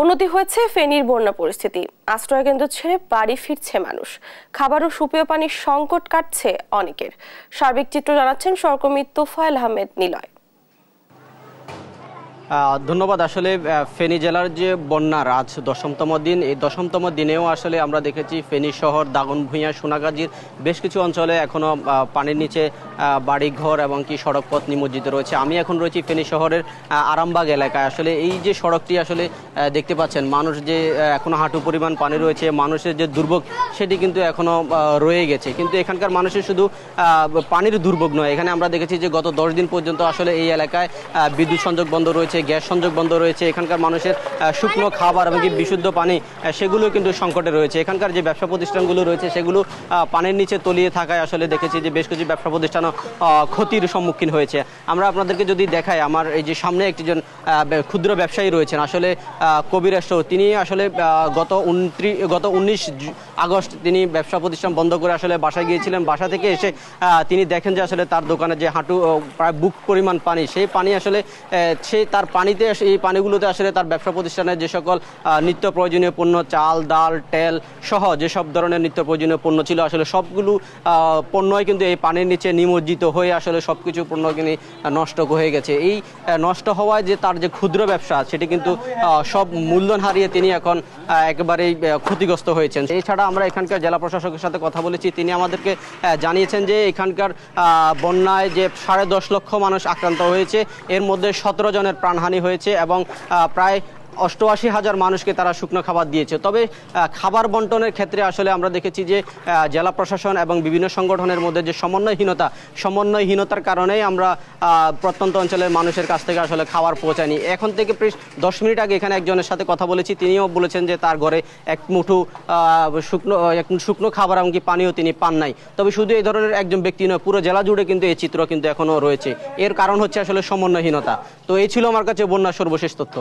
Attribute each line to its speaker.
Speaker 1: উন্নতি হয়েছে ফেনীর বন্যা পরিস্থিতি। আশ্রয়কেন্দ্র ছেড়ে বাড়ি ফিরছে মানুষ। খাবার ও সুপেয় পানির সংকট কাটছে অনেকের। সার্বিক চিত্র জানাচ্ছেন সহকর্মী তোফায়েল আহমেদ নিলয়।
Speaker 2: ধন্যবাদ। আসলে ফেনী জেলার যে বন্যার আজ 10তম দিন, এই 10তম দিনেও আসলে আমরা দেখেছি ফেনী শহর, দাগনভূঞা, সোনাগাজীর বেশ কিছু অঞ্চলে এখনো পানির নিচে বাড়িঘর এবং কি সড়কপথ নিমজ্জিত রয়েছে। আমি এখন রয়েছি ফেনী শহরের আরামবাগ এলাকায়। আসলে এই যে সড়কটি আসলে দেখতে পাচ্ছেন, মানুষ যে এখনো হাঁটু পরিমাণ পানি রয়েছে, মানুষের যে দুর্ভোগ সেটি কিন্তু এখনো রয়ে গেছে। কিন্তু এখানকার মানুষের শুধু পানির দুর্ভোগ নয়, এখানে আমরা দেখেছি যে গত 10 দিন পর্যন্ত আসলে এই এলাকায় বিদ্যুৎ সংযোগ বন্ধ রয়েছে, গ্যাস সংযোগ বন্ধ রয়েছে। এখানকার মানুষের শুকনো খাবার এবং বিশুদ্ধ পানি সেগুলো কিন্তু সংকটে রয়েছে। এখানকার যে ব্যবসা প্রতিষ্ঠানগুলো রয়েছে সেগুলো পানির নিচে তলিয়ে থাকায় আসলে দেখেছি যে বেশ কিছু ব্যবসা প্রতিষ্ঠানও ক্ষতির সম্মুখীন হয়েছে। আমরা আপনাদেরকে যদি দেখাই, আমার এই যে সামনে একজন ক্ষুদ্র ব্যবসায়ী রয়েছেন, আসলে কবির স্টোর, তিনি আসলে গত 19 আগস্ট তিনি ব্যবসা প্রতিষ্ঠান বন্ধ করে আসলে বাসায় গিয়েছিলেন। বাসা থেকে এসে তিনি দেখেন যে আসলে তার দোকানে যে হাঁটু প্রায় বুক পরিমাণ পানি, সেই পানি আসলে তার পানিতে এই পানিগুলোতে আসলে তার ব্যবসা প্রতিষ্ঠানের যে সকল নিত্য প্রয়োজনীয় পণ্য, চাল, ডাল, তেল সহ যেসব ধরনের নিত্য প্রয়োজনীয় পণ্য ছিল, আসলে সবগুলো পণ্যই কিন্তু এই পানির নিচে নিমজ্জিত হয়ে আসলে সবকিছু পণ্য কিন্তু নষ্ট হয়ে গেছে। এই নষ্ট হওয়ায় যে তার যে ক্ষুদ্র ব্যবসা, সেটি কিন্তু সব মূলধন হারিয়ে তিনি এখন একেবারেই ক্ষতিগ্রস্ত হয়েছেন। এছাড়া আমরা এখানকার জেলা প্রশাসকের সাথে কথা বলেছি, তিনি আমাদেরকে জানিয়েছেন যে এখানকার বন্যায় যে 10.5 লক্ষ মানুষ আক্রান্ত হয়েছে, এর মধ্যে 17 জনের প্রাণহানি হয়েছে এবং প্রায় 88,000 মানুষকে তারা শুকনো খাবার দিয়েছে। তবে খাবার বন্টনের ক্ষেত্রে আসলে আমরা দেখেছি যে জেলা প্রশাসন এবং বিভিন্ন সংগঠনের মধ্যে যে সমন্বয়হীনতার কারণেই আমরা প্রত্যন্ত অঞ্চলের মানুষের কাছ থেকে আসলে খাবার পৌঁছায়নি। এখন থেকে প্রায় 10 মিনিট আগে এখানে একজনের সাথে কথা বলেছি, তিনিও বলেছেন যে তার ঘরে এক মুঠো শুকনো খাবার এমনকি পানিও তিনি পান নাই। তবে শুধু এই ধরনের একজন ব্যক্তি নয়, পুরো জেলা জুড়ে কিন্তু এই চিত্র কিন্তু এখনও রয়েছে। এর কারণ হচ্ছে আসলে সমন্বয়হীনতা। তো এই ছিল আমার কাছে বন্যার সর্বশেষ তথ্য।